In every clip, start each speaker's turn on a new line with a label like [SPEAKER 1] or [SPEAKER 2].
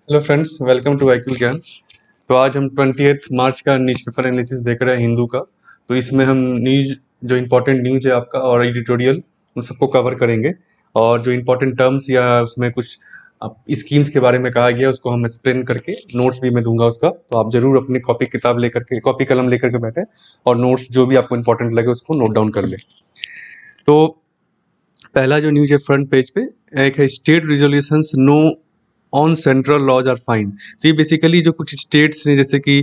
[SPEAKER 1] Hello friends, welcome to IQ Gyan. तो आज हम 20 मार्च का न्यूज़पेपर एनालिसिस देख रहे हैं हिंदू का। तो इसमें हम न्यूज़ जो इम्पोर्टेंट न्यूज़ है आपका और एडिटोरियल उन सबको कवर करेंगे। और जो इम्पोर्टेंट टर्म्स या उसमें कुछ स्कीम्स के बारे में कहा गया है, उसको हम एक्सप्लेन करके नोट्स भी मैं दूंगा उसका। तो आप जरूर अपनी कॉपी किताब लेकर के कॉपी कलम लेकर के बैठे और नोट्स जो भी आपको इम्पोर्टेंट लगे उसको नोट डाउन कर ले। तो पहला जो न्यूज है फ्रंट पेज पे, एक है state resolutions no on central laws are fine. तो ये बेसिकली जो कुछ स्टेट्स ने, जैसे कि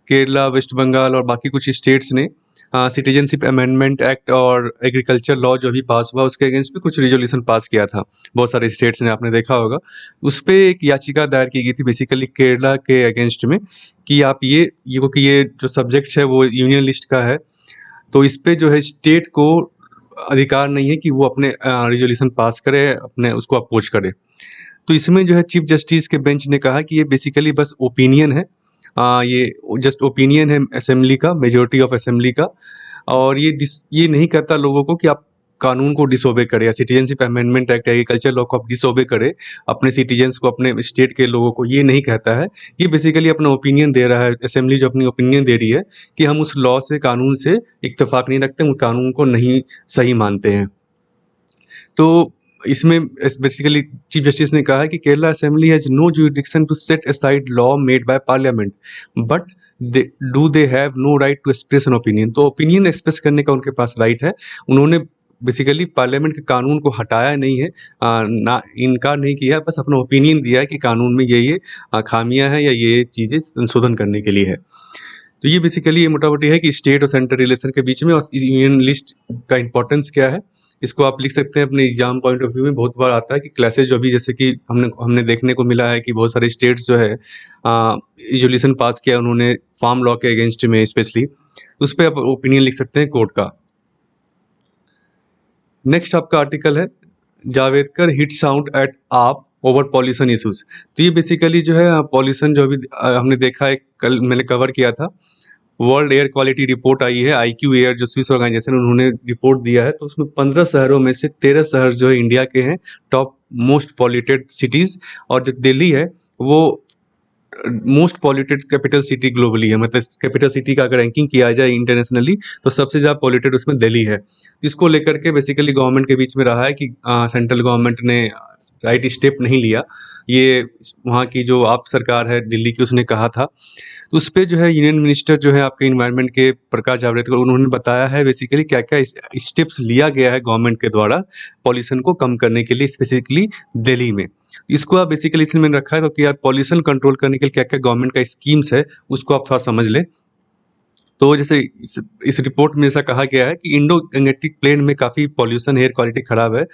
[SPEAKER 1] केरला, वेस्ट बंगाल और बाकी कुछ स्टेट्स ने सिटीजनशिप अमेंडमेंट एक्ट और एग्रीकल्चर लॉ जो अभी पास हुआ उसके अगेंस्ट में कुछ रिजोल्यूशन पास किया था। बहुत सारे स्टेट्स ने, आपने देखा होगा। उस पर एक याचिका दायर की गई थी बेसिकली केरला के अगेंस्ट में कि आप ये क्योंकि ये जो सब्जेक्ट है वो यूनियन लिस्ट का है, तो इस पे जो है स्टेट को अधिकार नहीं है कि वो अपने रिजोल्यूशन पास करे, अपने उसको अपोज करे। तो इसमें जो है चीफ जस्टिस के बेंच ने कहा कि ये बेसिकली बस ओपिनियन है, ये जस्ट ओपिनियन है असेंबली का, मेजोरिटी ऑफ असेंबली का। और ये नहीं कहता लोगों को कि आप कानून को डिसोबे करें या citizenship amendment act, agriculture law को आप डिसोबे करें अपने सिटीजन्स को, अपने स्टेट के लोगों को, ये नहीं कहता है। ये बेसिकली अपना ओपिनियन दे रहा है, असेंबली जो अपनी ओपिनियन दे रही है कि हम उस लॉ से, कानून से इत्तेफाक नहीं रखते, उन कानून को नहीं सही मानते हैं। तो इसमें बेसिकली चीफ जस्टिस ने कहा है कि Kerala assembly has no jurisdiction to set aside law made by parliament, but they have no right to express an opinion. तो ओपिनियन एक्सप्रेस करने का उनके पास राइट है। उन्होंने बेसिकली पार्लियामेंट के कानून को हटाया नहीं है, ना इनकार नहीं किया, बस अपना ओपिनियन दिया है कि कानून में ये खामियां हैं या ये चीज़ें संशोधन करने के लिए है। तो ये बेसिकली ये मोटामोटी है कि स्टेट और सेंट्रल रिलेशन के बीच में और यूनियन लिस्ट का इंपॉर्टेंस क्या है। इसको आप लिख सकते हैं अपने एग्जाम पॉइंट ऑफ व्यू में। बहुत बार आता है कि क्लासेज जो अभी, जैसे कि हमने देखने को मिला है कि बहुत सारे स्टेट्स जो है रिजोल्यूशन पास किया उन्होंने फार्म लॉ के अगेंस्ट में, स्पेशली उस पर आप ओपिनियन लिख सकते हैं कोर्ट का। नेक्स्ट आपका आर्टिकल है जावेदकर हिट्स आउट एट आप ओवर पॉल्यूशन इश्यूज। तो ये बेसिकली जो है पॉल्यूशन जो अभी हमने देखा है, कल मैंने कवर किया था। वर्ल्ड एयर क्वालिटी रिपोर्ट आई है, IQ एयर जो स्विस ऑर्गेनाइजेशन, उन्होंने रिपोर्ट दिया है। तो उसमें 15 शहरों में से 13 शहर जो है इंडिया के हैं टॉप मोस्ट पॉल्यूटेड सिटीज़। और जो दिल्ली है वो most polluted capital city globally है। मतलब कैपिटल सिटी का अगर रैंकिंग किया जाए इंटरनेशनली तो सबसे ज़्यादा पॉल्यूटेड उसमें दिल्ली है। इसको लेकर के बेसिकली गवर्नमेंट के बीच में रहा है कि सेंट्रल गवर्नमेंट ने राइट स्टेप नहीं लिया। ये वहाँ की जो आप सरकार है दिल्ली की, उसने कहा था। तो उस पर जो है यूनियन मिनिस्टर जो है आपके इन्वायरमेंट के, प्रकाश जावड़ेकर, उन्होंने बताया है बेसिकली क्या क्या स्टेप्स लिया गया है गवर्नमेंट के द्वारा पॉल्यूशन को कम करने के लिए, स्पेसिफिकली दिल्ली में। इसको आप बेसिकली इसलिए मैंने रखा है तो कि आप पॉल्यूशन कंट्रोल करने के लिए क्या क्या गवर्नमेंट का स्कीम्स है उसको आप थोड़ा समझ लें। तो जैसे इस रिपोर्ट में ऐसा कहा गया है कि इंडो गंगेटिक प्लेन में काफ़ी पॉल्यूशन, एयर क्वालिटी ख़राब है।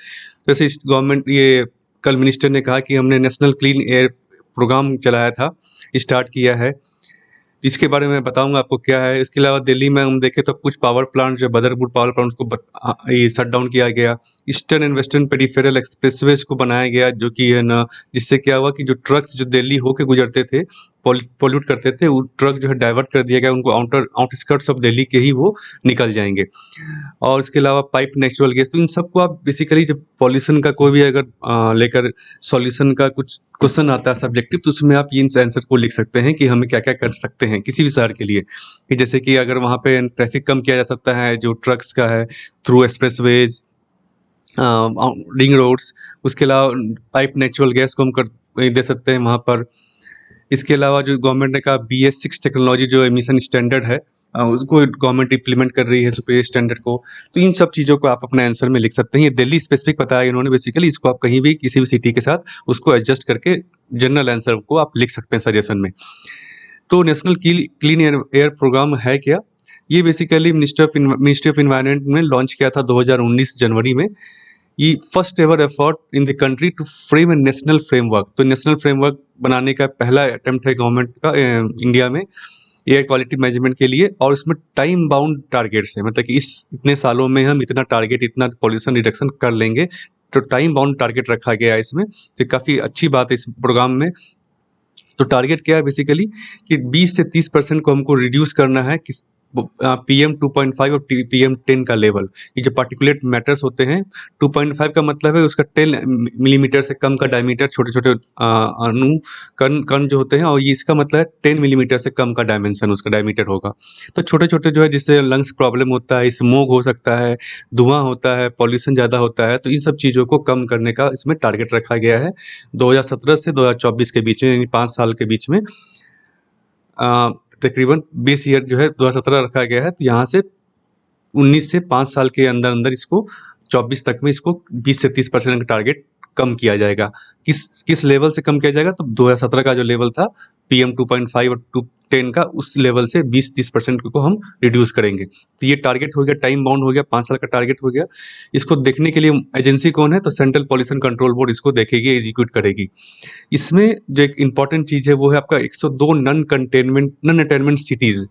[SPEAKER 1] जैसे इस गवर्नमेंट, ये कल मिनिस्टर ने कहा कि हमने नेशनल क्लीन एयर प्रोग्राम चलाया था, स्टार्ट किया है। इसके बारे में बताऊंगा आपको क्या है। इसके अलावा दिल्ली में हम देखें तो कुछ पावर प्लांट, जो बदरपुर पावर प्लांट, उसको ये शट डाउन किया गया। Eastern and western peripheral expressways को बनाया गया, जो कि है ना, जिससे क्या हुआ कि जो ट्रक्स जो दिल्ली होके गुजरते थे, पॉल्यूट करते थे, वो ट्रक जो है डाइवर्ट कर दिया गया, उनको आउटस्कर्ट्स ऑफ दिल्ली के ही वो निकल जाएंगे। और इसके अलावा पाइप नेचुरल गैस, तो इन सबको आप बेसिकली जब पॉल्यूशन का कोई भी अगर लेकर सॉल्यूशन का कुछ क्वेश्चन आता है सब्जेक्टिव, तो उसमें आप इन आंसर को लिख सकते हैं कि हमें क्या क्या कर सकते हैं किसी भी शहर के लिए। कि जैसे कि अगर वहाँ पे ट्रैफिक कम किया जा सकता है जो ट्रक्स का है, थ्रू एक्सप्रेसवेज, रिंग रोड्स। उसके अलावा पाइप नेचुरल गैस को हम कर दे सकते हैं वहाँ पर। इसके अलावा जो गवर्नमेंट ने कहा BS6 टेक्नोलॉजी जो एमिशन स्टैंडर्ड है, उसको गवर्नमेंट इंप्लीमेंट कर रही है, सुपीरियर स्टैंडर्ड को। तो इन सब चीज़ों को आप अपने आंसर में लिख सकते हैं। ये दिल्ली स्पेसिफिक बताया इन्होंने बेसिकली, इसको आप कहीं भी किसी भी सिटी के साथ उसको एडजस्ट करके जनरल आंसर को आप लिख सकते हैं सजेशन में। तो नेशनल क्लीन एयर प्रोग्राम है क्या? ये बेसिकली मिनिस्ट्री ऑफ इन्वायरमेंट ने लॉन्च किया था 2019 जनवरी में। ये first ever effort in the country to frame a national framework. तो नेशनल फ्रेमवर्क बनाने का पहला अटेम्प्ट है गवर्नमेंट का इंडिया में एयर क्वालिटी मैनेजमेंट के लिए। और इसमें टाइम बाउंड टारगेट्स है, मतलब कि इस इतने सालों में हम इतना टारगेट, इतना पॉल्यूशन रिडक्शन कर लेंगे। तो टाइम बाउंड टारगेट रखा गया है इसमें। तो काफ़ी अच्छी बात है इस प्रोग्राम में। तो टारगेट क्या है बेसिकली कि 20 से 30% को हमको रिड्यूस करना है PM 2.5 और PM 10 का लेवल, ये जो पार्टिकुलेट मैटर्स होते हैं, 2.5 का मतलब है उसका 10 मिलीमीटर से कम का डायमीटर, छोटे छोटे अणु कण कण जो होते हैं, और ये इसका मतलब है 10 मिलीमीटर से कम का डायमेंशन उसका डायमीटर होगा। तो छोटे छोटे जो है जिससे लंग्स प्रॉब्लम होता है, स्मोक हो सकता है, धुआं होता है, पॉल्यूशन ज़्यादा होता है, तो इन सब चीज़ों को कम करने का इसमें टारगेट रखा गया है 2017 से 2024 के बीच में, यानी 5 साल के बीच में। तकरीबन 20 ईयर जो है 2017 रखा गया है, तो यहाँ से 19 से 5 साल के अंदर अंदर इसको 24 तक में इसको 20 से 30% का टारगेट कम किया जाएगा। किस लेवल से कम किया जाएगा? तो 2017 का जो लेवल था PM 2.5 और 10 का, उस लेवल से 20-30% को हम रिड्यूस करेंगे। तो ये टारगेट हो गया, टाइम बाउंड हो गया, 5 साल का टारगेट हो गया। इसको देखने के लिए एजेंसी कौन है? तो सेंट्रल पॉल्यूशन कंट्रोल बोर्ड इसको देखेगी, एग्जीक्यूट करेगी। इसमें जो एक इम्पॉर्टेंट चीज़ है वो है आपका 102 नन अटेनमेंट सिटीज़,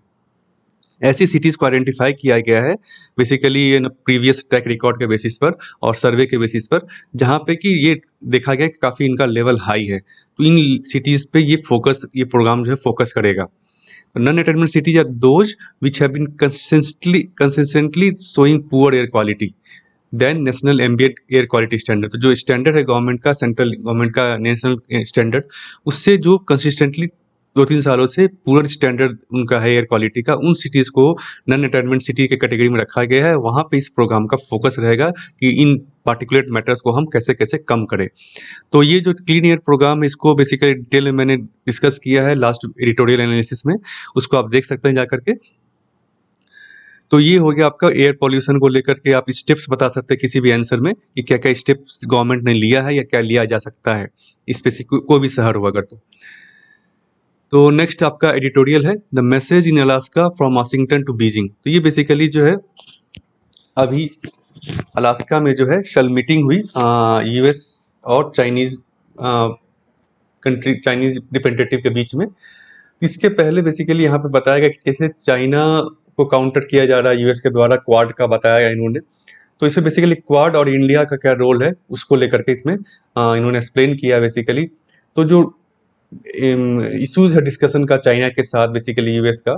[SPEAKER 1] ऐसी सिटीज़ को आइडेंटिफाई किया गया है बेसिकली प्रीवियस ट्रैक रिकॉर्ड के बेसिस पर और सर्वे के बेसिस पर, जहाँ पे कि ये देखा गया कि काफ़ी इनका लेवल हाई है। तो इन सिटीज़ पे ये प्रोग्राम जो है फोकस करेगा। Non attainment cities are those which have been consistently showing poor air quality than national ambient air quality standard. तो जो स्टैंडर्ड है गवर्नमेंट का, सेंट्रल गवर्नमेंट का नेशनल स्टैंडर्ड, उससे जो कंसिस्टेंटली 2-3 सालों से पूरा स्टैंडर्ड उनका है एयर क्वालिटी का, उन सिटीज़ को नॉन अटेनमेंट सिटी के कैटेगरी में रखा गया है। वहाँ पे इस प्रोग्राम का फोकस रहेगा कि इन पार्टिकुलेट मैटर्स को हम कैसे कैसे कम करें। तो ये जो क्लीन एयर प्रोग्राम है, इसको बेसिकली डिटेल में मैंने डिस्कस किया है लास्ट एडिटोरियल एनालिसिस में, उसको आप देख सकते हैं जा करके। तो ये हो गया आपका एयर पॉल्यूशन को लेकर के, आप स्टेप्स बता सकते हैं किसी भी आंसर में कि क्या क्या स्टेप्स गवर्नमेंट ने लिया है या क्या लिया जा सकता है स्पेसिफिक कोई भी शहर हो अगर तो नेक्स्ट आपका एडिटोरियल है the message in Alaska from Washington to Beijing. तो ये बेसिकली जो है अभी अलास्का में जो है कल मीटिंग हुई US और चाइनीज़ कंट्री, चाइनीज़ रिप्रेजेंटेटिव के बीच में। इसके पहले बेसिकली यहाँ पे बताया गया कि कैसे चाइना को काउंटर किया जा रहा है US के द्वारा, क्वाड का बताया गया इन्होंने। तो इसमें बेसिकली क्वाड और इंडिया का क्या रोल है उसको लेकर के इसमें इन्होंने एक्सप्लेन किया बेसिकली। तो जो इश्यूज है डिस्कशन का चाइना के साथ, बेसिकली US का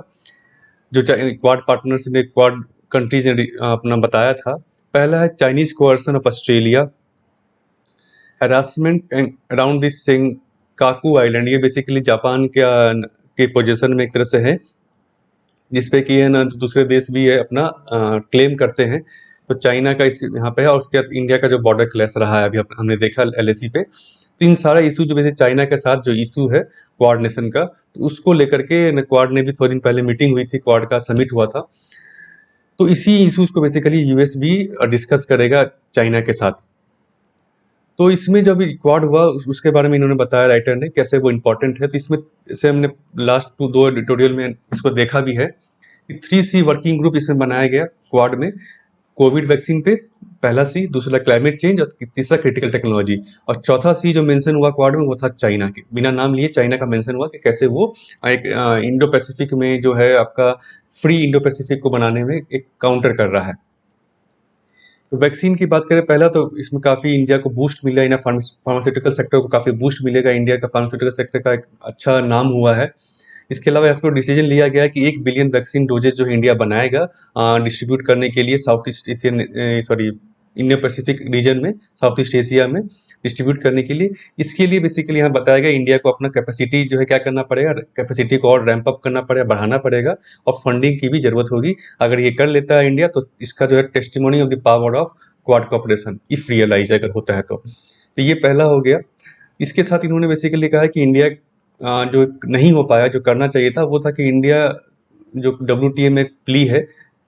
[SPEAKER 1] जो क्वाड पार्टनर्स ने, क्वाड कंट्रीज ने अपना बताया था, पहला है Chinese coercion of Australia, harassment around this Senkaku island. ये बेसिकली जापान के पोजीशन में एक तरह से है, जिसपे कि है ना दूसरे देश भी है अपना क्लेम करते हैं। तो चाइना का इस यहाँ पे है, और उसके बाद इंडिया का जो बॉर्डर क्लैश रहा है अभी हमने देखा LAC पे। तो इन सारा इशू जो वैसे चाइना के साथ जो इशू है कोऑर्डिनेशन का, तो उसको लेकर के क्वाड ने भी थोड़े दिन पहले मीटिंग हुई थी, क्वाड का समिट हुआ था। तो इसी इशूज को बेसिकली US भी डिस्कस करेगा चाइना के साथ। तो इसमें जब क्वाड हुआ उसके बारे में इन्होंने बताया राइटर ने कैसे वो इम्पोर्टेंट है। तो इसमें से हमने लास्ट 2 एडिटोरियल में इसको देखा भी है कि 3C वर्किंग ग्रुप इसमें बनाया गया क्वाड में। कोविड वैक्सीन पे पहला C, दूसरा क्लाइमेट चेंज, और तीसरा क्रिटिकल टेक्नोलॉजी, और चौथा C जो मेंशन हुआ क्वाड में वो था चाइना के, बिना नाम लिए चाइना का मेंशन हुआ कि कैसे वो एक इंडो पैसिफिक में जो है आपका फ्री इंडो पैसिफिक को बनाने में एक काउंटर कर रहा है। तो वैक्सीन की बात करें पहला, तो इसमें काफ़ी इंडिया को बूस्ट मिला, इन फार्मास्यूटिकल सेक्टर को काफ़ी बूस्ट मिलेगा। इंडिया का फार्मास्यूटिकल सेक्टर का एक अच्छा नाम हुआ है। इसके अलावा इसको डिसीजन लिया गया है कि 1 बिलियन वैक्सीन डोजेज जो इंडिया बनाएगा डिस्ट्रीब्यूट करने के लिए south east Asian India Pacific region में, साउथ ईस्ट एशिया में डिस्ट्रीब्यूट करने के लिए। इसके लिए बेसिकली यहाँ बताया गया इंडिया को अपना कैपेसिटी जो है क्या करना पड़ेगा, कैपेसिटी को और रैंप अप करना पड़ेगा, बढ़ाना पड़ेगा, और फंडिंग की भी जरूरत होगी। अगर ये कर लेता है इंडिया तो इसका जो है testimony of the power of quad cooperation if realise अगर होता है तो ये पहला हो गया। इसके साथ इन्होंने बेसिकली कहा कि इंडिया जो नहीं हो पाया, जो करना चाहिए था वो था कि इंडिया जो WTA में प्ली है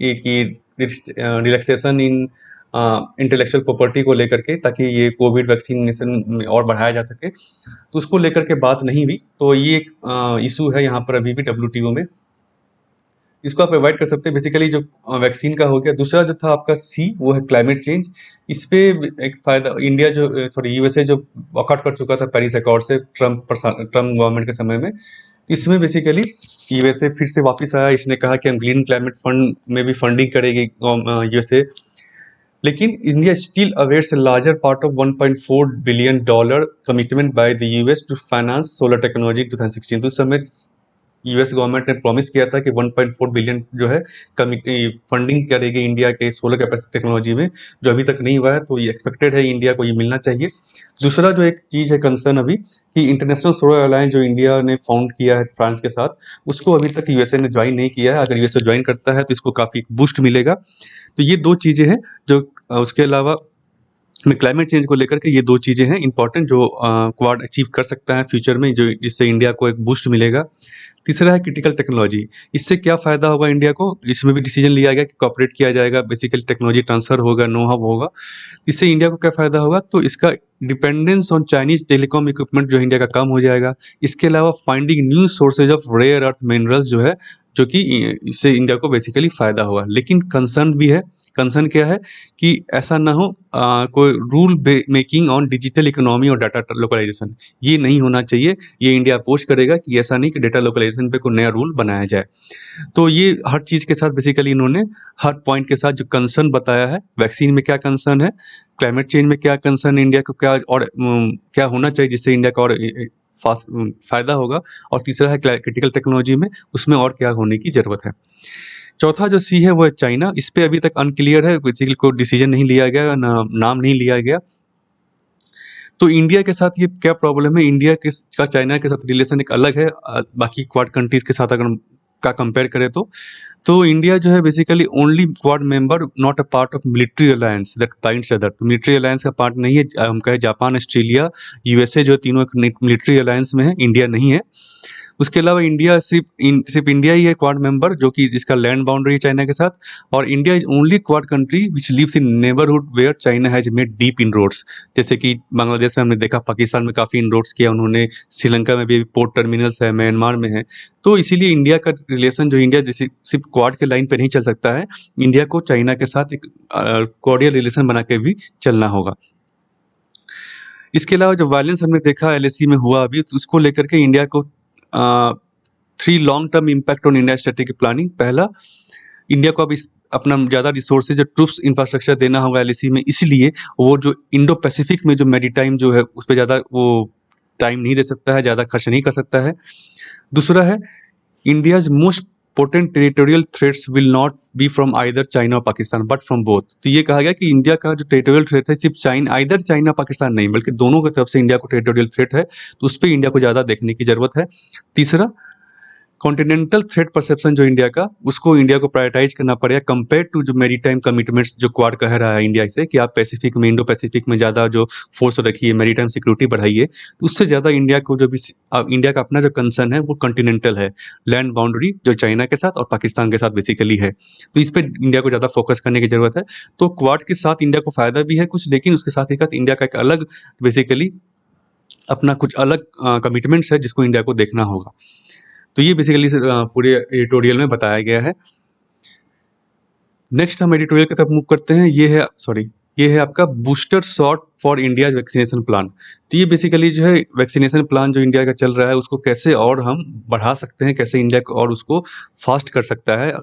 [SPEAKER 1] कि रिलैक्सेशन इन इंटेलेक्चुअल प्रॉपर्टी को लेकर के, ताकि ये कोविड वैक्सीनेशन में और बढ़ाया जा सके, तो उसको लेकर के बात नहीं हुई। तो ये एक इशू है यहाँ पर अभी भी WTO में, इसको आप अवॉइड कर सकते हैं। बेसिकली जो वैक्सीन का हो गया। दूसरा जो था आपका C वो है क्लाइमेट चेंज। इस पे एक फ़ायदा इंडिया जो USA जो वॉकआउट कर चुका था पेरिस अकॉर्ड से ट्रम्प गवर्नमेंट के समय में, इसमें बेसिकली USA फिर से वापस आया। इसने कहा कि हम ग्रीन क्लाइमेट फंड में भी फंडिंग करेगी USA, लेकिन India still awaits a larger part of $1.4 billion commitment by the US to finance solar technology 2016। तो उस समय यूएस गवर्नमेंट ने प्रॉमिस किया था कि 1.4 बिलियन जो है कमिटी फंडिंग करेगी इंडिया के सोलर कैपेसिटी टेक्नोलॉजी में, जो अभी तक नहीं हुआ है, तो ये एक्सपेक्टेड है इंडिया को ये मिलना चाहिए। दूसरा जो एक चीज़ है कंसर्न अभी, कि इंटरनेशनल सोलर अलायंस जो इंडिया ने फाउंड किया है फ्रांस के साथ, उसको अभी तक यूएसए ने ज्वाइन नहीं किया है। अगर यूएसए ज्वाइन करता है तो इसको काफ़ी बूस्ट मिलेगा। तो ये दो चीज़ें हैं जो उसके अलावा में क्लाइमेट चेंज को लेकर के ये दो चीज़ें हैं इंपॉर्टेंट, जो क्वाड अचीव कर सकता है फ्यूचर में, जो जिससे इंडिया को एक बूस्ट मिलेगा। तीसरा है क्रिटिकल टेक्नोलॉजी। इससे क्या फ़ायदा होगा इंडिया को, इसमें भी डिसीजन लिया गया कि कॉपरेट किया जाएगा, बेसिकली टेक्नोलॉजी ट्रांसफ़र होगा, नो हाउ होगा। इससे इंडिया को क्या फ़ायदा होगा, तो इसका dependence on Chinese telecom equipment जो है इंडिया का कम हो जाएगा। इसके अलावा finding new sources of rare earth minerals जो है, जो कि इससे इंडिया को बेसिकली फ़ायदा होगा। लेकिन कंसर्न भी है। कंसर्न क्या है कि ऐसा ना हो कोई rule making on digital economy और डाटा लोकलाइजेशन, ये नहीं होना चाहिए। ये इंडिया अपोज करेगा कि ऐसा नहीं कि डाटा लोकलाइजेशन पे कोई नया रूल बनाया जाए। तो ये हर चीज़ के साथ बेसिकली इन्होंने हर पॉइंट के साथ जो कंसर्न बताया है, वैक्सीन में क्या कंसर्न है, क्लाइमेट चेंज में क्या कंसर्न है, इंडिया को क्या और क्या होना चाहिए जिससे इंडिया का और फास्ट फ़ायदा होगा, और तीसरा है क्रिटिकल टेक्नोलॉजी में, उसमें और क्या होने की ज़रूरत है। चौथा जो सी है वो है चाइना। इस पे अभी तक अनक्लियर है, किसी को डिसीजन नहीं लिया गया, नाम नहीं लिया गया। तो इंडिया के साथ ये क्या प्रॉब्लम है, इंडिया के का चाइना के साथ रिलेशन एक अलग है बाकी क्वाड कंट्रीज के साथ अगर हम का कंपेयर करें तो इंडिया जो है basically only quad member, not a part of military alliance that binds other. Military alliance का पार्ट नहीं है, हम कहें जापान, ऑस्ट्रेलिया, यूएसए जो तीनों मिलिट्री अलायंस में है, इंडिया नहीं है। उसके अलावा इंडिया सिर्फ इंडिया ही है क्वाड मेंबर जो कि जिसका लैंड बाउंड्री है चाइना के साथ, और India is only quad country which lives in neighbourhood where China has made deep inroads. जैसे कि बांग्लादेश में हमने देखा, पाकिस्तान में काफ़ी इनरोड्स किया उन्होंने, श्रीलंका में भी पोर्ट टर्मिनल्स है, म्यांमार में है। तो इसीलिए इंडिया का रिलेशन जो इंडिया जैसे सिर्फ क्वाड के लाइन पे नहीं चल सकता है, इंडिया को चाइना के साथ एक कॉर्डियल रिलेशन बना के भी चलना होगा। इसके अलावा जो वायलेंस हमने देखा एलएसी में हुआ अभी, तो उसको लेकर के इंडिया को 3 long term impact on India strategic planning. पहला, इंडिया को अब इस अपना ज़्यादा रिसोर्सेज और ट्रूप्स इंफ्रास्ट्रक्चर देना होगा एलएसी में, इसलिए वो जो इंडो पैसिफिक में जो मैरीटाइम जो है उस पर ज़्यादा वो टाइम नहीं दे सकता है, ज़्यादा खर्च नहीं कर सकता है। दूसरा है, India's most potent territorial threats will not be from either China और पाकिस्तान बट फ्रॉम बोथ। तो ये कहा गया कि इंडिया का जो टेरिटोरियल थ्रेट है सिर्फ आइदर चाइना पाकिस्तान नहीं, बल्कि दोनों की तरफ से इंडिया को टेरिटोरियल थ्रेट है, तो उस पर इंडिया को ज़्यादा देखने की ज़रूरत है। तीसरा, कॉन्टिनेंटल थ्रेट परसेप्शन जो इंडिया का, उसको इंडिया को प्रायोरिटाइज करना पड़ेगा कंपेयर टू जो मैरीटाइम कमिटमेंट्स जो क्वाड कह रहा है इंडिया से कि आप पैसिफिक में, इंडो पैसिफिक में ज़्यादा जो फोर्स रखिए, मैरीटाइम सिक्योरिटी बढ़ाइए। तो उससे ज़्यादा इंडिया को जो भी इंडिया का अपना जो कंसर्न है वो कॉन्टिनेंटल है, लैंड बाउंड्री जो चाइना के साथ और पाकिस्तान के साथ बेसिकली है, तो इस पर इंडिया को ज़्यादा फोकस करने की ज़रूरत है। तो क्वाड के साथ इंडिया को फ़ायदा भी है कुछ, लेकिन उसके साथ ही साथ इंडिया का एक अलग बेसिकली अपना कुछ अलग कमिटमेंट्स है जिसको इंडिया को देखना होगा। तो ये बेसिकली पूरे एडिटोरियल में बताया गया है। नेक्स्ट हम एडिटोरियल की तरफ मूव करते हैं। ये है आपका booster shot for India vaccination plan. तो ये बेसिकली जो है वैक्सीनेशन प्लान जो इंडिया का चल रहा है उसको कैसे और हम बढ़ा सकते हैं, कैसे इंडिया को और उसको फास्ट कर सकता है,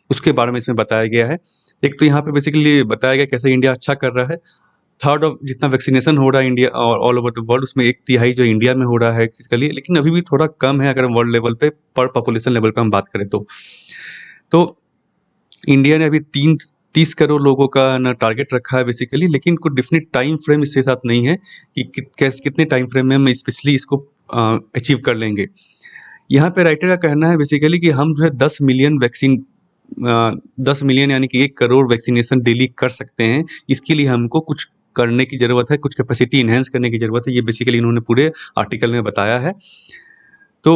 [SPEAKER 1] उसके बारे में इसमें बताया गया है। एक तो यहाँ पे बेसिकली बताया गया कैसे इंडिया अच्छा कर रहा है। थर्ड ऑफ जितना वैक्सीनेशन हो रहा है इंडिया और ऑल ओवर द वर्ल्ड, उसमें 1/3 जो इंडिया में हो रहा है फिजिकली, लेकिन अभी भी थोड़ा कम है अगर हम वर्ल्ड लेवल पे पर पॉपुलेशन लेवल पे हम बात करें तो इंडिया ने अभी 30 करोड़ लोगों का ना टारगेट रखा है बेसिकली, लेकिन कोई डिफिनिट टाइम फ्रेम इसके साथ नहीं है कि कितने टाइम फ्रेम में हम स्पेशली इसको अचीव कर लेंगे। यहाँ पे राइटर का कहना है बेसिकली कि हम जो है 10 मिलियन वैक्सीन 10 मिलियन यानी कि 1 करोड़ वैक्सीनेशन डेली कर सकते हैं। इसके लिए हमको कुछ करने की ज़रूरत है, कुछ कैपेसिटी इन्हेंस करने की ज़रूरत है। ये बेसिकली इन्होंने पूरे आर्टिकल में बताया है। तो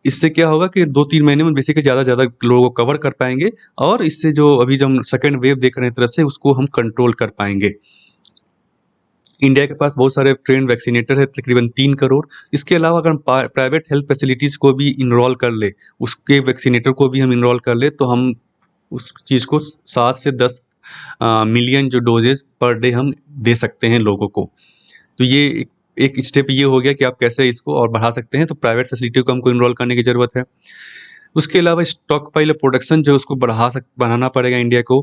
[SPEAKER 1] इससे क्या होगा कि 2-3 महीने में बेसिकली ज़्यादा लोगों को कवर कर पाएंगे, और इससे जो अभी जो हम सेकेंड वेव देख रहे हैं तरह से उसको हम कंट्रोल कर पाएंगे। इंडिया के पास बहुत सारे ट्रेंड वैक्सीनेटर है, तकरीबन 3 करोड़। इसके अलावा अगर हम प्राइवेट हेल्थ फैसिलिटीज़ को भी इनरोल कर ले, उसके वैक्सीनेटर को भी हम इनरोल कर ले, तो हम उस चीज़ को 7 से 10 मिलियन जो डोजेज पर डे हम दे सकते हैं लोगों को। तो ये एक स्टेप ये हो गया कि आप कैसे इसको और बढ़ा सकते हैं। तो प्राइवेट फैसिलिटी को हमको इनरोल करने की ज़रूरत है। उसके अलावा स्टॉक पाइल प्रोडक्शन जो उसको बढ़ाना पड़ेगा इंडिया को।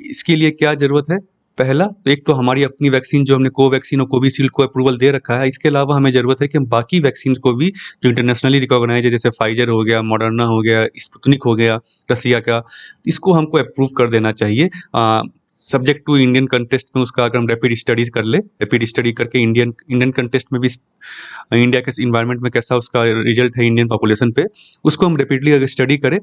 [SPEAKER 1] इसके लिए क्या ज़रूरत है पहला तो एक तो हमारी अपनी वैक्सीन जो हमने कोवैक्सीन और कोविशील्ड को अप्रूवल दे रखा है, इसके अलावा हमें ज़रूरत है कि हम बाकी वैक्सीन को भी जो इंटरनेशनली रिकॉग्नाइज है, जैसे फाइजर हो गया, मॉडर्ना हो गया, स्पुतनिक हो गया रसिया का, इसको हमको अप्रूव कर देना चाहिए। सब्जेक्ट टू इंडियन कंटेस्ट में उसका अगर हम रैपिड स्टडीज कर ले, रैपिड स्टडी करके इंडियन कंटेस्ट में भी इंडिया के इन्वायरमेंट में कैसा उसका रिजल्ट है इंडियन पॉपुलेशन पे, उसको हम रैपिडली अगर स्टडी करें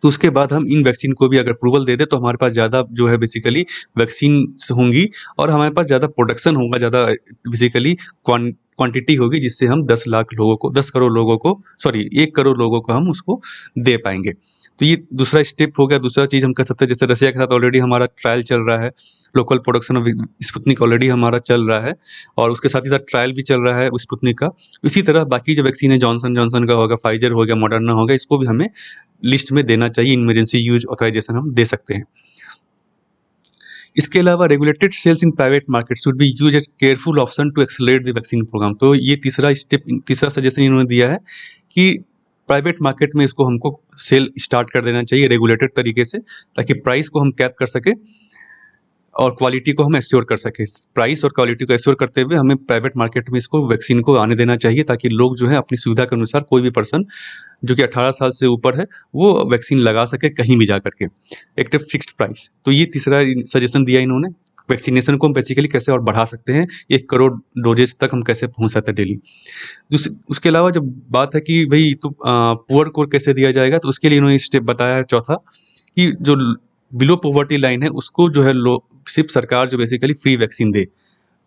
[SPEAKER 1] तो उसके बाद हम इन वैक्सीन को भी अगर अप्रूवल दे दें तो हमारे पास ज़्यादा जो है बेसिकली वैक्सीन होंगी और हमारे पास ज़्यादा प्रोडक्शन होगा, ज़्यादा बेसिकली क्वांटिटी होगी, जिससे हम 10 लाख लोगों को 10 करोड़ लोगों को 1 करोड़ लोगों को हम उसको दे पाएंगे। तो ये दूसरा स्टेप हो गया। दूसरा चीज़ हम कर सकते हैं, जैसे रसिया के साथ ऑलरेडी हमारा ट्रायल चल रहा है, local production of Sputnik already हमारा चल रहा है और उसके साथ ही साथ ट्रायल भी चल रहा है स्पुतनिक का। इसी तरह बाकी जो वैक्सीन है जॉनसन जॉनसन का होगा, फाइजर हो गया, मॉडर्ना होगा, इसको भी हमें लिस्ट में देना चाहिए, इमरजेंसी यूज ऑथराइजेशन हम दे सकते हैं। इसके अलावा regulated sales in private market should be use as careful option to accelerate the vaccine programme. तो ये तीसरा स्टेप, तीसरा सजेशन इन्होंने दिया है कि प्राइवेट मार्केट में इसको हमको सेल स्टार्ट कर देना चाहिए रेगुलेटेड तरीके से, ताकि प्राइस को हम कैप कर सके और क्वालिटी को हम एश्योर कर सकें। प्राइस और क्वालिटी को एश्योर करते हुए हमें प्राइवेट मार्केट में इसको वैक्सीन को आने देना चाहिए, ताकि लोग जो है अपनी सुविधा के अनुसार कोई भी पर्सन जो कि 18 साल से ऊपर है वो वैक्सीन लगा सके कहीं भी जा करके, एक फिक्स्ड प्राइस। तो ये तीसरा सजेशन दिया इन्होंने। वैक्सीनेशन को हम बेसिकली कैसे और बढ़ा सकते हैं, 1 करोड़ डोजेज तक हम कैसे पहुंच सकते हैं डेली। उसके अलावा जब बात है कि भाई तो पुअर को कैसे दिया जाएगा, तो उसके लिए इन्होंने स्टेप बताया है चौथा, कि जो बिलो पॉवर्टी लाइन है उसको जो है सिर्फ सरकार जो बेसिकली फ्री वैक्सीन दे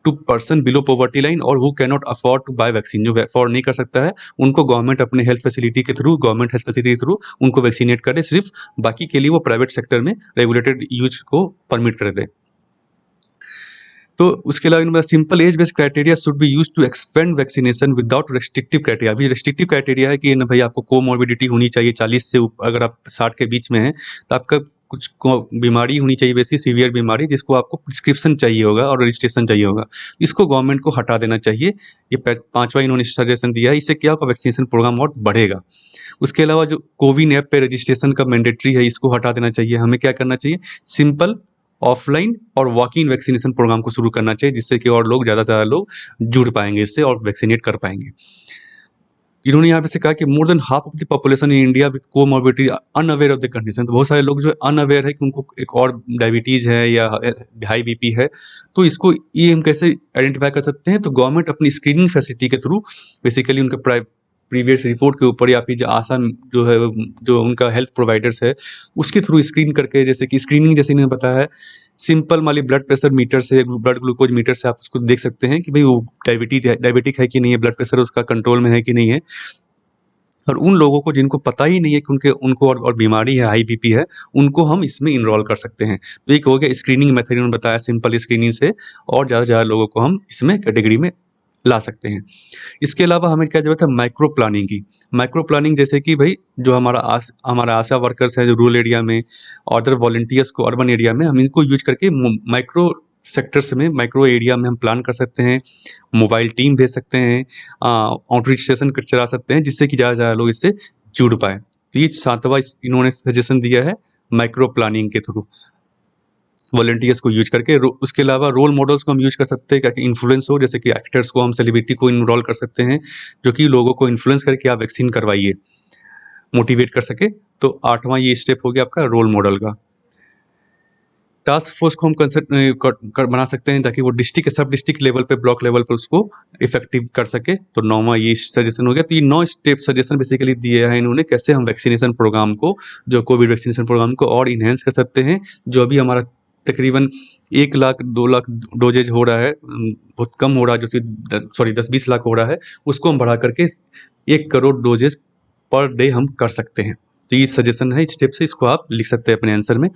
[SPEAKER 1] to person below poverty line और who can not afford to buy vaccine, जो अफोर्ड नहीं कर सकता है उनको गवर्नमेंट अपने हेल्थ फैसिलिटी के थ्रू, गवर्नमेंट हेल्थ फैसिलिटी के थ्रू उनको वैक्सीनेट करे सिर्फ, बाकी के लिए वो प्राइवेट सेक्टर में रेगुलेटेड यूज को परमिट कर दे। तो उसके अलावा simple age based criteria should be use to expand vaccination without restrictive criteria. अभी रेस्ट्रिक्टिव क्राइटेरिया है कि ना भाई आपको कोमॉर्बिडिटी होनी चाहिए 40 से अगर आप 60 के बीच में हैं तो आपका कुछ बीमारी होनी चाहिए, वैसी सीवियर बीमारी जिसको आपको प्रिस्क्रिप्शन चाहिए होगा और रजिस्ट्रेशन चाहिए होगा, इसको गवर्नमेंट को हटा देना चाहिए। ये पांचवा इन्होंने सजेशन दिया है, इससे क्या होगा, वैक्सीनेशन प्रोग्राम और बढ़ेगा। उसके अलावा जो कोविन ऐप पे रजिस्ट्रेशन का मैंडेटरी है, इसको हटा देना चाहिए। हमें क्या करना चाहिए, सिंपल ऑफलाइन और वॉक इन वैक्सीनेशन प्रोग्राम को शुरू करना चाहिए, जिससे कि और लोग ज़्यादा से ज़्यादा लोग जुड़ पाएंगे इससे और वैक्सीनेट कर पाएंगे। इन्होंने यहाँ पे से कहा कि more than half of the population in India with comorbidity unaware of the condition. तो बहुत सारे लोग जो अनअवेयर है कि उनको एक और डायबिटीज़ है या हाई बीपी है, तो इसको ये हम कैसे आइडेंटिफाई कर सकते हैं, तो गवर्नमेंट अपनी स्क्रीनिंग फैसिलिटी के थ्रू बेसिकली उनका प्रीवियस रिपोर्ट के ऊपर या फिर जो आशा जो है जो उनका हेल्थ प्रोवाइडर्स है उसके थ्रू स्क्रीन करके, जैसे कि स्क्रीनिंग जैसे इन्होंने बताया है, सिंपल वाली ब्लड प्रेशर मीटर से, ब्लड ग्लूकोज मीटर से आप उसको देख सकते हैं कि भाई वो डायबिटिक है कि नहीं है, ब्लड प्रेशर उसका कंट्रोल में है कि नहीं है। और उन लोगों को जिनको पता ही नहीं है कि उनको और बीमारी है, हाई बीपी है, उनको हम इसमें इनरोल कर सकते हैं। तो एक हो गया स्क्रीनिंग मेथड इन्होंने बताया, सिंपल स्क्रीनिंग से और ज़्यादा से ज़्यादा लोगों को हम इसमें कैटेगरी में ला सकते हैं। इसके अलावा हमें क्या जरूरत है, माइक्रो प्लानिंग की। माइक्रो प्लानिंग जैसे कि भाई जो हमारा आशा वर्कर्स हैं जो रूरल एरिया में और अदर वॉलंटियर्स को अर्बन एरिया में, हम इनको यूज करके माइक्रो सेक्टर्स में, माइक्रो एरिया में हम प्लान कर सकते हैं, मोबाइल टीम भेज सकते हैं, आउटरीच सेशन चला सकते हैं, जिससे कि ज़्यादा से ज़्यादा लोग इससे जुड़ पाए। तो ये 7वां इन्होंने सजेशन दिया है माइक्रो प्लानिंग के थ्रू वॉलंटियर्स को यूज करके। उसके अलावा रोल मॉडल्स को हम यूज कर सकते हैं कि इन्फ्लुएंस हो, जैसे कि एक्टर्स को हम सेलिब्रिटी को इनरोल कर सकते हैं जो कि लोगों को इन्फ्लुएंस करके आप वैक्सीन करवाइए, मोटिवेट कर सके। तो 8वां ये स्टेप हो गया आपका रोल मॉडल का। टास्क फोर्स को हम बना सकते हैं ताकि वो डिस्ट्रिक्ट सब डिस्ट्रिक्ट लेवल पे, ब्लॉक लेवल पे उसको इफेक्टिव कर सके। तो 9वां ये सजेशन हो गया। तो ये 9 स्टेप सजेशन बेसिकली दिए हैं इन्होंने, कैसे हम वैक्सीनेशन प्रोग्राम को, जो कोविड वैक्सीनेशन प्रोग्राम को और इन्हेंस कर सकते हैं। जो अभी हमारा तकरीबन 1 लाख 2 लाख डोजेज हो रहा है, बहुत कम हो रहा है, जो कि 10-20 लाख हो रहा है, उसको हम बढ़ा करके 1 करोड़ डोजेज पर डे हम कर सकते हैं। तो ये सजेशन है, स्टेप से इसको आप लिख सकते हैं अपने आंसर में।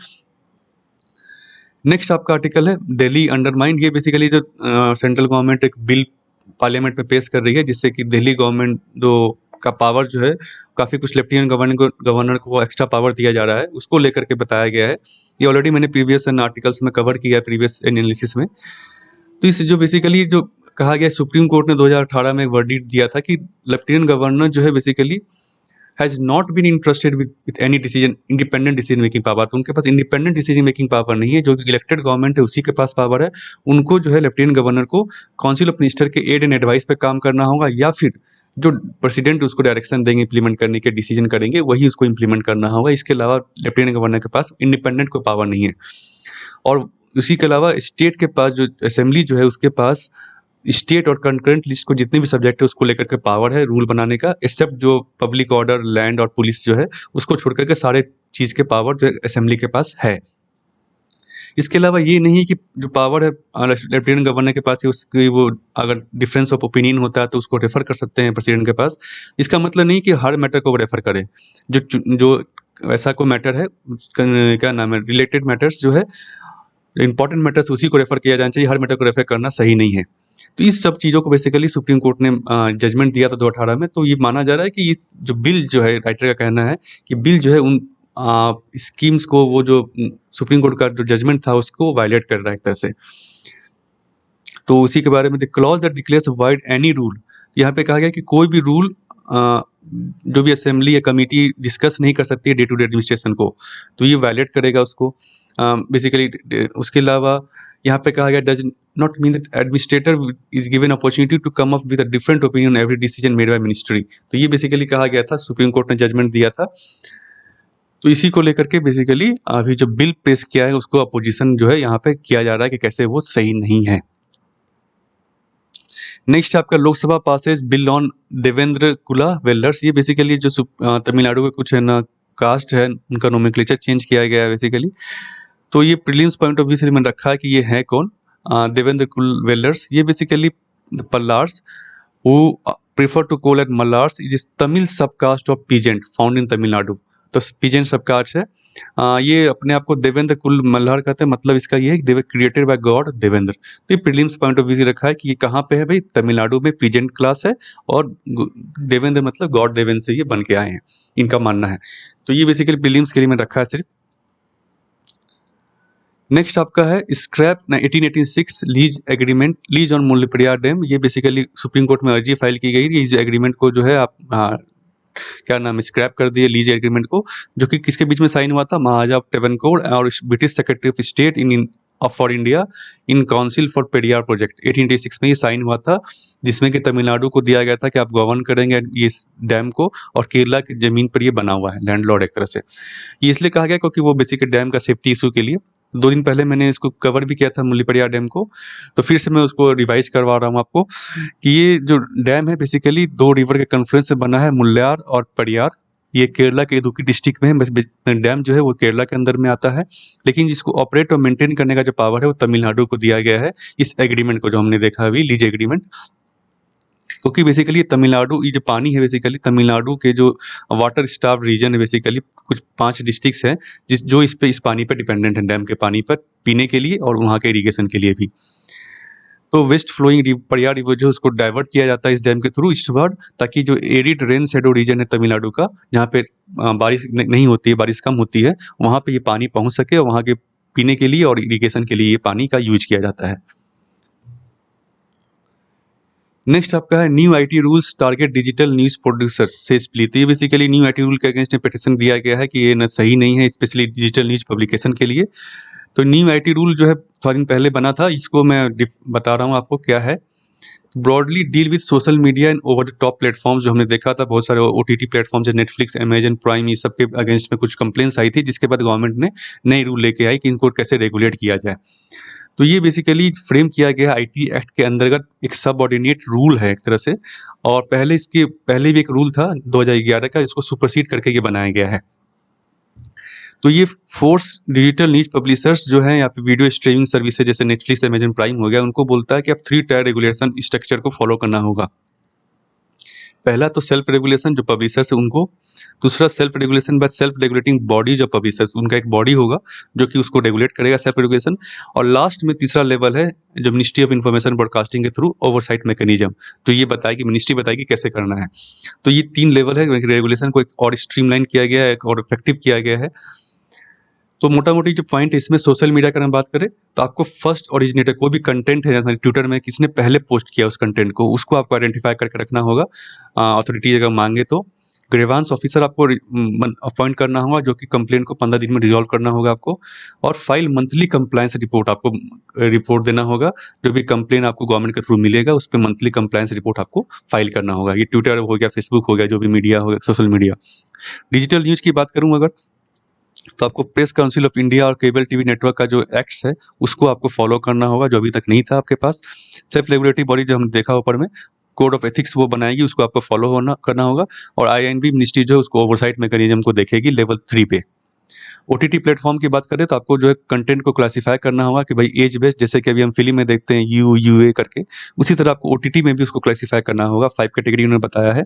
[SPEAKER 1] नेक्स्ट आपका आर्टिकल है दिल्ली अंडरमाइंड। ये बेसिकली जो सेंट्रल गवर्नमेंट एक बिल पार्लियामेंट में पेश कर रही है, जिससे कि दिल्ली गवर्नमेंट का पावर जो है, काफ़ी कुछ लेफ्टिनेंट गवर्नर को एक्स्ट्रा पावर दिया जा रहा है, उसको लेकर के बताया गया है। ये ऑलरेडी मैंने प्रीवियस आर्टिकल्स में कवर किया है, प्रीवियस एनालिसिस में। तो इस जो बेसिकली जो कहा गया, सुप्रीम कोर्ट ने 2018 में एक वर्डिक्ट दिया था कि लेफ्टिनेंट गवर्नर जो है basically has not been interested with any decision independent decision making power. तो उनके पास इंडिपेंडेंट डिसीजन मेकिंग पावर नहीं है, जो कि इलेक्टेड गवर्नमेंट है उसी के पास पावर है। उनको जो है लेफ्टिनेंट गवर्नर को काउंसिल ऑफ मिनिस्टर के एड एंड एडवाइस पे काम करना होगा, या फिर जो प्रेसिडेंट उसको डायरेक्शन देंगे इम्प्लीमेंट करने के, डिसीजन करेंगे, वही उसको इम्प्लीमेंट करना होगा। इसके अलावा लेफ्टिनेंट गवर्नर के पास इंडिपेंडेंट कोई पावर नहीं है। और उसी के अलावा स्टेट के पास जो असेंबली जो है उसके पास स्टेट और कंकरेंट लिस्ट को जितने भी सब्जेक्ट है उसको लेकर के पावर है रूल बनाने का, एक्सेप्ट जो पब्लिक ऑर्डर, लैंड और पुलिस जो है उसको छोड़ करके सारे चीज़ के पावर जो असेंबली के पास है। इसके अलावा ये नहीं कि जो पावर है लेफ्टिनेंट गवर्नर के पास है उसकी वो अगर डिफरेंस ऑफ ओपिनियन होता है तो उसको रेफर कर सकते हैं प्रेसिडेंट के पास। इसका मतलब नहीं कि हर मैटर को वो रेफर करें। जो ऐसा कोई मैटर है क्या नाम है, रिलेटेड मैटर्स जो है इंपॉर्टेंट मैटर्स उसी को रेफर किया जाना चाहिए, हर मैटर को रेफर करना सही नहीं है। तो इस सब चीज़ों को बेसिकली सुप्रीम कोर्ट ने जजमेंट दिया था 2018 में। तो ये माना जा रहा है कि इस जो बिल जो है, राइटर का कहना है कि बिल जो है उन स्कीम्स को, वो जो सुप्रीम कोर्ट का जो जजमेंट था उसको वायलेट कर रहा है एक तरह से। तो उसी के बारे में the clause that declares wide any rule, यहाँ पे कहा गया कि कोई भी रूल जो भी असेंबली या कमेटी डिस्कस नहीं कर सकती है डे टू डे एडमिनिस्ट्रेशन को, तो ये वायलेट करेगा उसको बेसिकली। उसके अलावा यहाँ पे कहा गया does not mean that administrator is given opportunity to come up with a different opinion every decision made by ministry. तो ये बेसिकली कहा गया था, सुप्रीम कोर्ट ने जजमेंट दिया था। तो इसी को लेकर के बेसिकली अभी जो बिल पेश किया है उसको अपोजिशन जो है यहाँ पे किया जा रहा है कि कैसे वो सही नहीं है। नेक्स्ट आपका Lok Sabha passes bill on Devendra Kula Velalars. ये बेसिकली जो तमिलनाडु के कुछ है ना कास्ट है, उनका नोमेनक्लेचर चेंज किया गया है बेसिकली। तो ये प्रीलिम्स पॉइंट ऑफ व्यू से मैंने रखा है कि ये है कौन, देवेंद्र कुल वेल्डर्स। ये basically पल्लार्स who prefer to call at Malars, it is Tamil subcaste of peasant found in Tamil Nadu. तो पीजेंट सबकास्ट है। ये अपने आप को देवेंद्र कुल मल्हार कहते हैं, मतलब इसका ये है कि क्रिएटेड बाय गॉड देवेंद्र। तो ये प्रीलिम्स पॉइंट ऑफ व्यू से रखा है कि ये कहाँ पे है भाई, तमिलनाडु में पीजेंट क्लास है, और देवेंद्र मतलब गॉड देवेंद्र से ये बन के आए हैं, इनका मानना है। तो ये बेसिकली प्रीलिम्स के लिए मैंने रखा है सिर्फ। नेक्स्ट आपका है scrap 1886 lease agreement, lease on Mullaperiyar dam. ये बेसिकली सुप्रीम कोर्ट में अर्जी फाइल की गई थी, इस एग्रीमेंट को जो है आप क्या नाम स्क्रैप कर दिए लीज एग्रीमेंट को, जो कि किसके बीच में साइन हुआ था, महाराजा ऑफ ट्रेवनकोर और British secretary of state in for India in council for Periyar project 1886 में ये साइन हुआ था, जिसमें कि तमिलनाडु को दिया गया था कि आप गवर्न करेंगे ये डैम को, और केरला की जमीन पर ये बना हुआ है, लैंडलॉर्ड एक तरह से। ये इसलिए कहा गया क्योंकि वो बेसिकली डैम का सेफ्टी इशू के लिए, 2 दिन पहले मैंने इसको कवर भी किया था मुल्लपेरियार डैम को, तो फिर से मैं उसको रिवाइज करवा रहा हूँ आपको कि ये जो डैम है बेसिकली 2 रिवर के कन्फ्लुएंस से बना है, मुल्लार और पेरियार। ये केरला के इदुक्की डिस्ट्रिक्ट में है। डैम जो है वो केरला के अंदर में आता है, लेकिन जिसको ऑपरेट और मेंटेन करने का जो पावर है वो तमिलनाडु को दिया गया है, इस एग्रीमेंट को जो हमने देखा अभी, लीज एग्रीमेंट। क्योंकि बेसिकली तमिलनाडु, ये जो पानी है बेसिकली तमिलनाडु के जो वाटर स्टार्व रीजन है, बेसिकली कुछ 5 डिस्ट्रिक्ट्स हैं जो इस पानी पर डिपेंडेंट है, डैम के पानी पर पीने के लिए और वहाँ के इरीगेशन के लिए भी। तो वेस्ट फ्लोइंग पेरियार रिवर जो उसको डाइवर्ट किया जाता है इस डैम के थ्रू ईस्टवर्ड, ताकि जो एरिड रेन शेडो रीजन है तमिलनाडु का, जहाँ पे बारिश नहीं होती है, बारिश कम होती है, वहाँ पे ये पानी पहुँच सके और वहाँ के पीने के लिए और इरीगेशन के लिए ये पानी का यूज किया जाता है। नेक्स्ट आपका है new IT rules target digital news producers says plea. तो ये बेसिकली न्यू आईटी रूल के अगेंस्ट में पिटिशन दिया गया है कि ये न सही नहीं है, स्पेशली डिजिटल न्यूज पब्लिकेशन के लिए। तो न्यू आईटी रूल जो है थोड़ा दिन पहले बना था, इसको मैं बता रहा हूँ आपको क्या है। Broadly deal with social media and over the top platforms, जो हमने देखा था बहुत सारे ओटीटी प्लेटफॉर्म जैसे नेटफ्लिक्स, अमेजन प्राइम, ये सब के अगेंस्ट में कुछ कंप्लेंट्स आई थी, जिसके बाद गवर्नमेंट ने नई रूल लेके आई कि इनको कैसे रेगुलेट किया जाए। तो ये बेसिकली फ्रेम किया गया आईटी एक्ट के अंतर्गत एक सबऑर्डिनेट रूल है एक तरह से, और पहले भी एक रूल था 2011 का, इसको सुपरसीड करके ये बनाया गया है। तो ये फोर्स डिजिटल न्यूज पब्लिशर्स जो है, या फिर वीडियो स्ट्रीमिंग सर्विसेज जैसे नेटफ्लिक्स, अमेजन प्राइम हो गया, उनको बोलता है कि अब 3 टायर रेगुलेशन स्ट्रक्चर को फॉलो करना होगा। पहला तो सेल्फ रेगुलेशन जो पब्लिशर्स है उनको, दूसरा self regulation by self regulating body जो पब्लिशर्स, उनका एक बॉडी होगा जो कि उसको रेगुलेट करेगा, सेल्फ रेगुलेशन। और लास्ट में तीसरा लेवल है जो मिनिस्ट्री ऑफ इंफॉर्मेशन ब्रॉडकास्टिंग के थ्रू ओवरसाइट मैकेनिज्म, तो ये बताएगी, मिनिस्ट्री बताएगी कैसे करना है। तो ये 3 लेवल है, रेगुलेशन को एक और स्ट्रीमलाइन किया गया है, एक और इफेक्टिव किया गया है। तो मोटा मोटी जो पॉइंट है इसमें, सोशल मीडिया का हम बात करें तो आपको फर्स्ट ओरिजिनेटर कोई भी कंटेंट है ट्विटर में, किसने पहले पोस्ट किया उस कंटेंट को, उसको आपको आइडेंटिफाई करके रखना होगा, अथॉरिटी अगर मांगे तो। ग्रीवांस ऑफिसर आपको अपॉइंट करना होगा, जो कि कंप्लेंट को 15 दिन में रिजॉल्व करना होगा आपको, और फाइल मंथली कंप्लायंस रिपोर्ट आपको रिपोर्ट देना होगा। जो भी कंप्लेन आपको गवर्नमेंट के थ्रू मिलेगा उस पर मंथली कंप्लायंस रिपोर्ट आपको फाइल करना होगा। ये ट्विटर हो गया, फेसबुक हो गया, जो भी मीडिया हो गया, सोशल मीडिया। डिजिटल न्यूज़ की बात करूँ अगर, तो आपको प्रेस काउंसिल ऑफ इंडिया और केबल टीवी नेटवर्क का जो एक्ट्स है उसको आपको फॉलो करना होगा, जो अभी तक नहीं था आपके पास। सेल्फ रेगुलेटरी बॉडी जो हमने देखा ऊपर में, कोड ऑफ एथिक्स वो बनाएगी, उसको आपको फॉलो होना करना होगा। और आईएनबी मिनिस्ट्री जो है उसको ओवरसाइट मैकेनिज्म को देखेगी लेवल 3 पे। ओटीटी प्लेटफॉर्म की बात करें तो आपको जो है कंटेंट को क्लासिफाई करना होगा कि भाई एज बेस्ड, जैसे कि अभी हम फिल्म में देखते हैं यूए करके, उसी तरह आपको ओटीटी में भी उसको क्लासिफाई करना होगा। 5 कैटेगरी उन्होंने बताया है,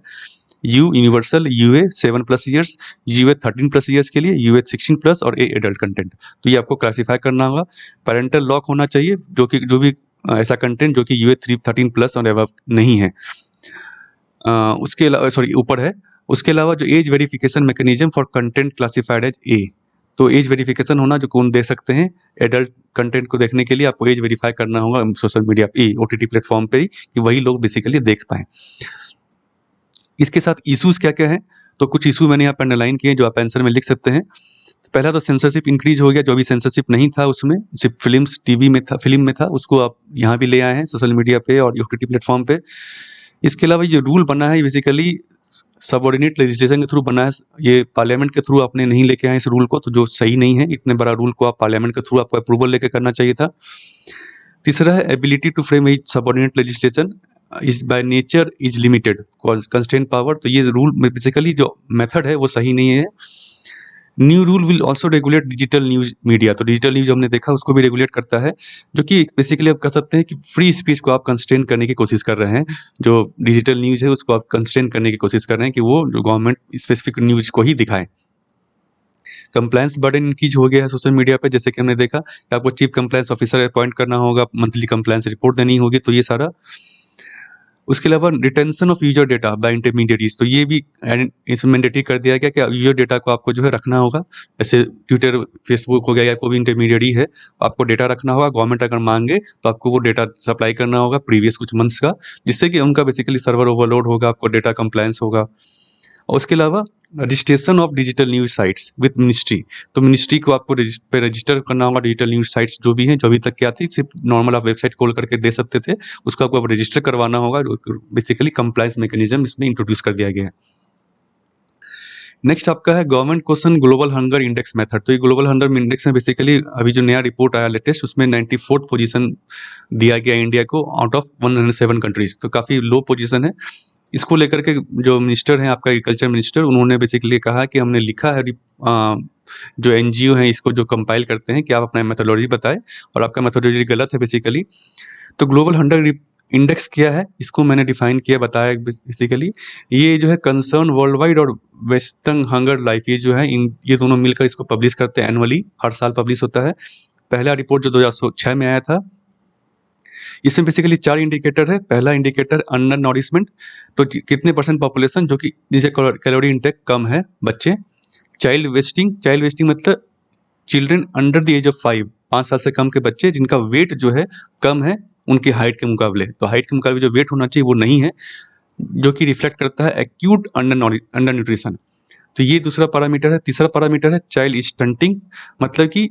[SPEAKER 1] universal, UA 7+ years, UA 13+ years के लिए, यूए 16+ और ए एडल्ट कंटेंट। तो ये आपको क्लासिफाई करना होगा। पेरेंटल लॉक होना चाहिए, जो भी ऐसा कंटेंट जो कि यूए 13+ और एबव नहीं है, उसके अलावा सॉरी ऊपर है। उसके अलावा जो age verification mechanism for content classified as A, तो एज वेरिफिकेशन होना, जो कौन देख सकते हैं एडल्ट कंटेंट को देखने के लिए आपको एज वेरीफाई करना होगा सोशल मीडिया ओटीटी प्लेटफॉर्म पे ही, कि वही लोग बेसिकली देख पाएँ। इसके साथ इश्यूज क्या क्या हैं, तो कुछ इशू मैंने यहाँ पर अंडरलाइन किए जो आप आंसर में लिख सकते हैं। तो पहला तो सेंसरशिप इंक्रीज हो गया, जो भी सेंसरशिप नहीं था उसमें, सिर्फ फिल्म्स टीवी में था, फिल्म में था, उसको आप यहाँ भी ले आए हैं सोशल मीडिया पे और ओटीटी प्लेटफॉर्म पे। इसके अलावा ये रूल बना है बेसिकली सबऑर्डिनेट लेजिस्लेशन के थ्रू बना है, ये पार्लियामेंट के थ्रू आपने नहीं लेके आए इस रूल को, तो जो सही नहीं है। इतने बड़ा रूल को आप पार्लियामेंट के थ्रू आपको अप्रूवल लेके करना चाहिए था। तीसरा है ability to frame each subordinate legislation is by nature is limited constraint power, तो ये रूल बेसिकली जो मेथड है वो सही नहीं है। New rule will also regulate digital news media, तो डिजिटल न्यूज हमने देखा उसको भी रेगुलेट करता है, जो कि बेसिकली आप कह सकते हैं कि फ्री स्पीच को आप कंस्ट्रेन करने की कोशिश कर रहे हैं। जो डिजिटल न्यूज है उसको आप कंस्ट्रेन करने की कोशिश कर रहे हैं कि वो जो गवर्नमेंट स्पेसिफिक न्यूज को ही दिखाए। कंप्लायंस बर्डन इंक्रीज हो गया है सोशल मीडिया पे, जैसे कि हमने देखा कि आपको चीफ कंप्लायंस ऑफिसर अपॉइंट करना होगा, मंथली कंप्लायंस रिपोर्ट देनी होगी, तो ये सारा। उसके अलावा retention of user data bye intermediaries, तो ये भी इसमें मैंडेटरी कर दिया गया कि यूजर डेटा को आपको जो है रखना होगा। जैसे ट्विटर, फेसबुक हो गया या कोई भी इंटरमीडिएटरी है, आपको डेटा रखना होगा। गवर्नमेंट अगर मांगे तो आपको वो डेटा सप्लाई करना होगा प्रीवियस कुछ मंथ्स का, जिससे कि उनका बेसिकली सर्वर ओवरलोड होगा, आपको डेटा कंप्लायंस होगा। और उसके अलावा registration of digital news sites with ministry, तो मिनिस्ट्री को आपको पे रजिस्टर करना होगा। डिजिटल न्यूज साइट्स जो भी हैं, जो अभी तक क्या थी, सिर्फ नॉर्मल आप वेबसाइट खोल करके दे सकते थे, उसको आपको अब रजिस्टर करवाना होगा। बेसिकली कंप्लायंस मैकेनिज्म इसमें इंट्रोड्यूस कर दिया गया है। नेक्स्ट आपका है government question global hunger index method, तो ये ग्लोबल हंगर इंडेक्स में बेसिकली अभी जो नया रिपोर्ट आया लेटेस्ट, उसमें 94th पोजीशन दिया गया इंडिया को आउट ऑफ 107 कंट्रीज, तो काफ़ी लो पोजीशन है। इसको लेकर के जो मिनिस्टर हैं आपका एग्रीकल्चर मिनिस्टर, उन्होंने बेसिकली कहा कि हमने लिखा है जो एनजीओ हैं इसको जो कंपाइल करते हैं कि आप अपना मेथोडोलॉजी बताएं, और आपका मेथोडोलॉजी गलत है बेसिकली। तो ग्लोबल हंगर इंडेक्स क्या है, इसको मैंने डिफाइन किया, बताया बेसिकली ये जो है कंसर्न वर्ल्ड वाइड और वेस्टर्न हंगर लाइफ, ये जो है ये दोनों मिलकर इसको पब्लिश करते हैं एनुअली, हर साल पब्लिश होता है। पहला रिपोर्ट जो 2006 में आया था, इसमें बेसिकली 4 इंडिकेटर है। पहला इंडिकेटर अंडर नॉरिशमेंट, तो कितने % पॉपुलेशन जो कि जिसे कैलोरी इंटेक कम है बच्चे। चाइल्ड वेस्टिंग मतलब children under the age of 5 साल से कम के बच्चे जिनका वेट जो है कम है उनकी हाइट के मुकाबले, तो हाइट के मुकाबले जो वेट होना चाहिए वो नहीं है, जो कि रिफ्लेक्ट करता है एक्यूट अंडर न्यूट्रिशन। तो ये दूसरा पैरामीटर है। तीसरा पैरामीटर है चाइल्ड स्टंटिंग, मतलब कि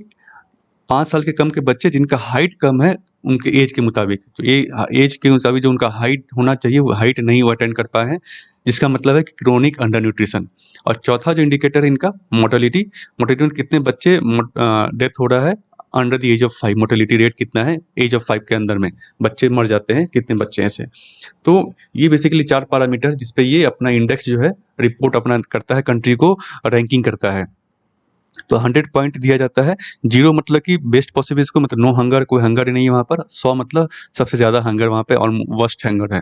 [SPEAKER 1] 5 साल के कम के बच्चे जिनका हाइट कम है उनके एज के मुताबिक, तो ये एज के मुताबिक जो उनका हाइट होना चाहिए वो हाइट नहीं वो अटेंड कर पाए हैं, जिसका मतलब है कि क्रोनिक अंडर न्यूट्रिशन। और चौथा जो इंडिकेटर है इनका मोर्टेलिटी में कितने बच्चे डेथ हो रहा है under the age of 5, mortality rate कितना है एज ऑफ 5 के अंदर में बच्चे मर जाते हैं, कितने बच्चे ऐसे। तो ये बेसिकली 4 पैरामीटर जिसपे ये अपना इंडेक्स जो है रिपोर्ट अपना करता है, कंट्री को रैंकिंग करता है। तो 100 पॉइंट दिया जाता है। 0 मतलब कि बेस्ट पॉसिबल, इसको मतलब नो हंगर, कोई हंगर नहीं है वहाँ पर। 100 मतलब सबसे ज़्यादा हंगर वहाँ पे और वर्स्ट हंगर है।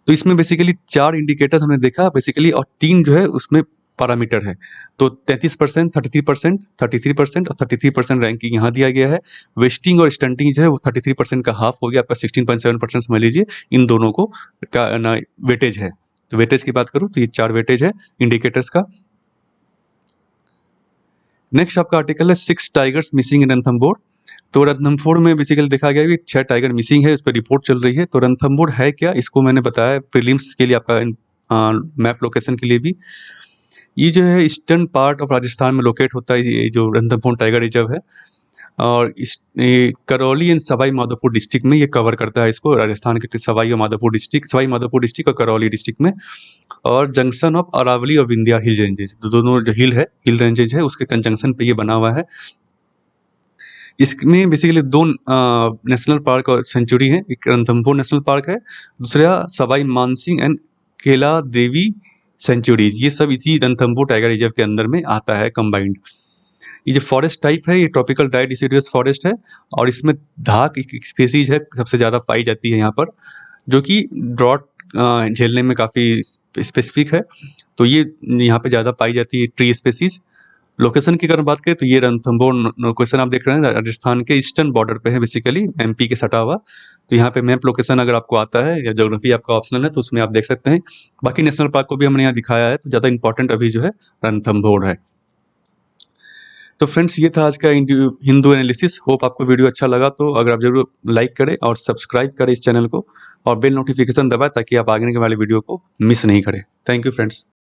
[SPEAKER 1] तो इसमें बेसिकली 4 इंडिकेटर्स हमने देखा बेसिकली, और 3 जो है उसमें पैरामीटर है। तो 33%, 33% और 33% रैंकिंग यहाँ दिया गया है। वेस्टिंग और स्टंटिंग जो है वो 33% का हाफ हो गया, आपका 16.7% समझ लीजिए। इन दोनों को का ना वेटेज है। तो वेटेज की बात करूँ तो ये 4 वेटेज है इंडिकेटर्स का। नेक्स्ट आपका आर्टिकल है 6 टाइगर्स मिसिंग इन रणथंभौर। तो रणथंभौर में बेसिकली देखा गया कि 6 टाइगर मिसिंग है, उस पर रिपोर्ट चल रही है। तो रणथंभौर है क्या, इसको मैंने बताया प्रीलिम्स के लिए आपका मैप लोकेशन के लिए भी। ये जो है ईस्टर्न पार्ट ऑफ राजस्थान में लोकेट होता है, ये जो रणथंभौर टाइगर रिजर्व है, और ये करौली एंड सवाई माधोपुर डिस्ट्रिक्ट में ये कवर करता है इसको, राजस्थान के सवाई माधोपुर डिस्ट्रिक्ट और करौली डिस्ट्रिक्ट में, और जंक्शन ऑफ अरावली और विंध्या हिल रेंजेस, दोनों जो हिल रेंजेज है उसके कंजंक्शन पे ये बना हुआ है। इसमें बेसिकली 2 नेशनल पार्क और सेंचुरी है, एक रणथंभौर नेशनल पार्क है, दूसरा सवाई मानसिंह एंड केला देवी सेंचुरीज, ये सब इसी रणथंभौर टाइगर रिजर्व के अंदर में आता है कंबाइंड। ये जो फॉरेस्ट टाइप है ये ट्रॉपिकल ड्राई डिसिडुअस फॉरेस्ट है, और इसमें धाक एक स्पीसीज है सबसे ज़्यादा पाई जाती है यहाँ पर, जो कि ड्रॉट झेलने में काफ़ी स्पेसिफिक है, तो ये यहाँ पे ज़्यादा पाई जाती है ट्री स्पेसीज। लोकेशन की अगर बात करें तो ये रणथंभौर लोकेशन आप देख रहे हैं राजस्थान के ईस्टर्न बॉर्डर पे है, बेसिकली एमपी के सटा हुआ। तो यहाँ पे मैप लोकेशन अगर आपको आता है या ज्योग्राफी आपका ऑप्शनल है तो उसमें आप देख सकते हैं। बाकी नेशनल पार्क को भी हमने यहाँ दिखाया है, तो ज़्यादा इंपॉर्टेंट अभी जो है रणथंभौर है। तो फ्रेंड्स ये था आज का हिंदू एनालिसिस। होप आपको वीडियो अच्छा लगा, तो अगर आप जरूर लाइक करें और सब्सक्राइब करें इस चैनल को, और बेल नोटिफिकेशन दबाएं ताकि आप आगे वाले वीडियो को मिस नहीं करें। Thank you friends.